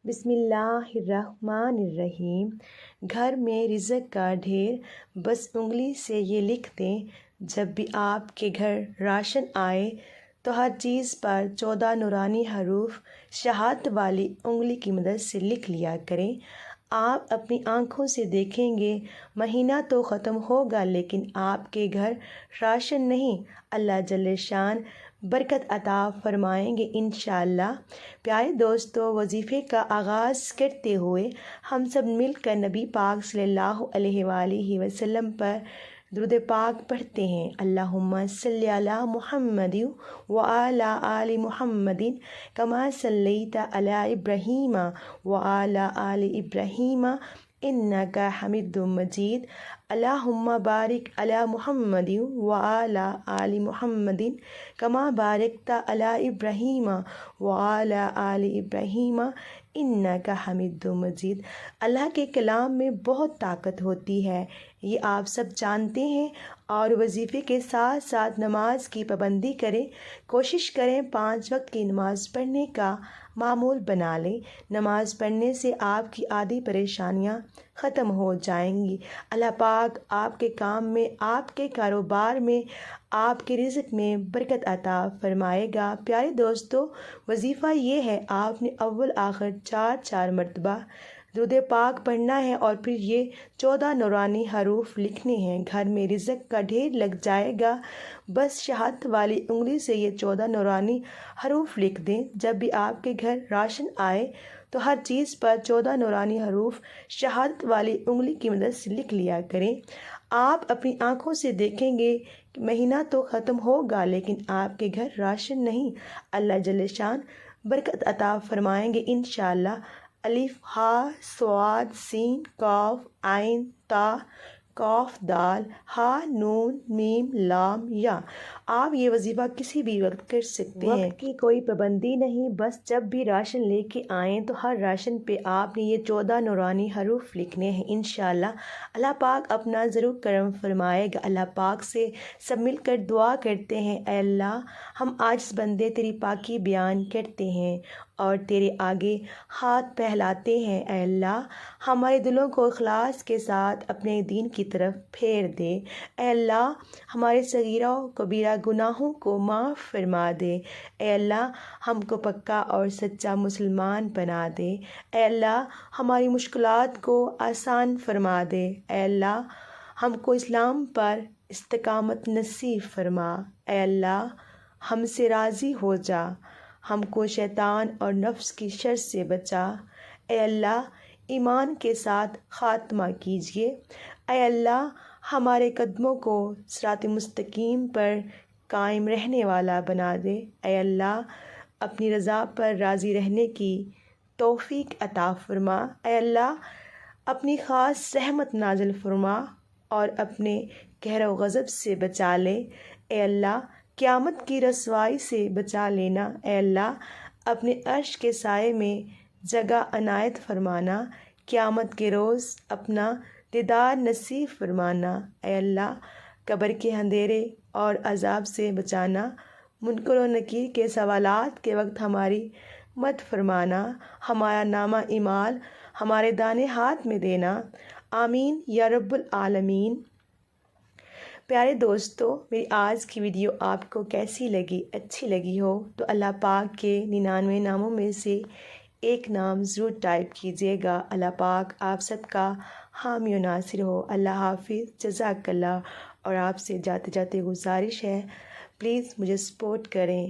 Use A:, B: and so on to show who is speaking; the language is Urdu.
A: بسم اللہ الرحمن الرحیم۔ گھر میں رزق کا ڈھیر، بس انگلی سے یہ لکھ دیں۔ جب بھی آپ کے گھر راشن آئے تو ہر چیز پر 14 نورانی حروف شہادت والی انگلی کی مدد سے لکھ لیا کریں۔ آپ اپنی آنکھوں سے دیکھیں گے مہینہ تو ختم ہوگا لیکن آپ کے گھر راشن نہیں، اللہ جل شان برکت عطا فرمائیں گے انشاءاللہ۔ پیارے دوستو، وظیفے کا آغاز کرتے ہوئے ہم سب مل کر نبی پاک صلی اللہ علیہ وآلہ وسلم پر درود پاک پڑھتے ہیں۔ اللہم صلی علی محمد وعلی آل محمد کما صلیت علی ابراہیم وعلی آل ابراہیم انک حمید مجید۔ اللہم بارک علی محمد وعلی آل محمد کما بارکت علی ابراہیم وعلی آل ابراہیم انک حمید مجید۔ اللہ کے کلام میں بہت طاقت ہوتی ہے، یہ آپ سب جانتے ہیں، اور وظیفے کے ساتھ ساتھ نماز کی پابندی کریں۔ کوشش کریں 5 وقت کی نماز پڑھنے کا معمول بنا لیں۔ نماز پڑھنے سے آپ کی آدھی پریشانیاں ختم ہو جائیں گی۔ اللہ پاک آپ کے کام میں، آپ کے کاروبار میں، آپ کے رزق میں برکت عطا فرمائے گا۔ پیارے دوستو، وظیفہ یہ ہے، آپ نے اول آخر 4 مرتبہ درود پاک پڑھنا ہے اور پھر یہ 14 نورانی حروف لکھنے ہیں۔ گھر میں رزق کا ڈھیر لگ جائے گا، بس شہادت والی انگلی سے یہ 14 نورانی حروف لکھ دیں۔ جب بھی آپ کے گھر راشن آئے تو ہر چیز پر 14 نورانی حروف شہادت والی انگلی کی مدد سے لکھ لیا کریں۔ آپ اپنی آنکھوں سے دیکھیں گے کہ مہینہ تو ختم ہوگا لیکن آپ کے گھر راشن نہیں، اللہ جل شان برکت عطا فرمائیں گے انشاءاللہ۔ الف ہا صاد سین قاف عین تا قاف دال ہا نون میم لام یا۔ آپ یہ وظیفہ کسی بھی وقت کر سکتے ہیں، وقت کی کوئی پابندی نہیں، بس جب بھی راشن لے کے آئیں تو ہر راشن پہ آپ نے یہ 14 نورانی حروف لکھنے ہیں انشاءاللہ۔ اللہ پاک اپنا ضرور کرم فرمائے گا۔ اللہ پاک سے سب مل کر دعا کرتے ہیں، اے اللہ ہم عاجز بندے تیری پاکی بیان کرتے ہیں اور تیرے آگے ہاتھ پھیلاتے ہیں۔ اے اللہ ہمارے دلوں کو اخلاص کے ساتھ اپنے دین کی طرف پھیر دے۔ اے اللہ ہمارے صغیرہ و کبیرہ گناہوں کو معاف فرما دے۔ اے اللہ ہم کو پکا اور سچا مسلمان بنا دے۔ اے اللہ ہماری مشکلات کو آسان فرما دے۔ اے اللہ ہم کو اسلام پر استقامت نصیب فرما۔ اے اللہ ہم سے راضی ہو جا، ہم کو شیطان اور نفس کی شر سے بچا۔ اے اللہ ایمان کے ساتھ خاتمہ کیجیے۔ اے اللہ ہمارے قدموں کو صراط مستقیم پر قائم رہنے والا بنا دے۔ اے اللہ اپنی رضا پر راضی رہنے کی توفیق عطا فرما۔ اے اللہ اپنی خاص رحمت نازل فرما اور اپنے قہر و غضب سے بچا لے۔ اے اللہ قیامت کی رسوائی سے بچا لینا۔ اے اللہ اپنے عرش کے سائے میں جگہ عنایت فرمانا۔ قیامت کے روز اپنا دیدار نصیب فرمانا۔ اے اللہ قبر کے اندھیرے اور عذاب سے بچانا۔ منکر و نکیر کے سوالات کے وقت ہماری مدد فرمانا۔ ہمارا نامہ اعمال ہمارے دانے ہاتھ میں دینا۔ آمین یا رب العالمین۔ پیارے دوستو، میری آج کی ویڈیو آپ کو کیسی لگی؟ اچھی لگی ہو تو اللہ پاک کے 99 ناموں میں سے ایک نام ضرور ٹائپ کیجیے گا۔ اللہ پاک آپ سب کا حامی و ناصر ہو۔ اللہ حافظ، جزاک اللہ۔ اور آپ سے جاتے جاتے گزارش ہے، پلیز مجھے سپورٹ کریں۔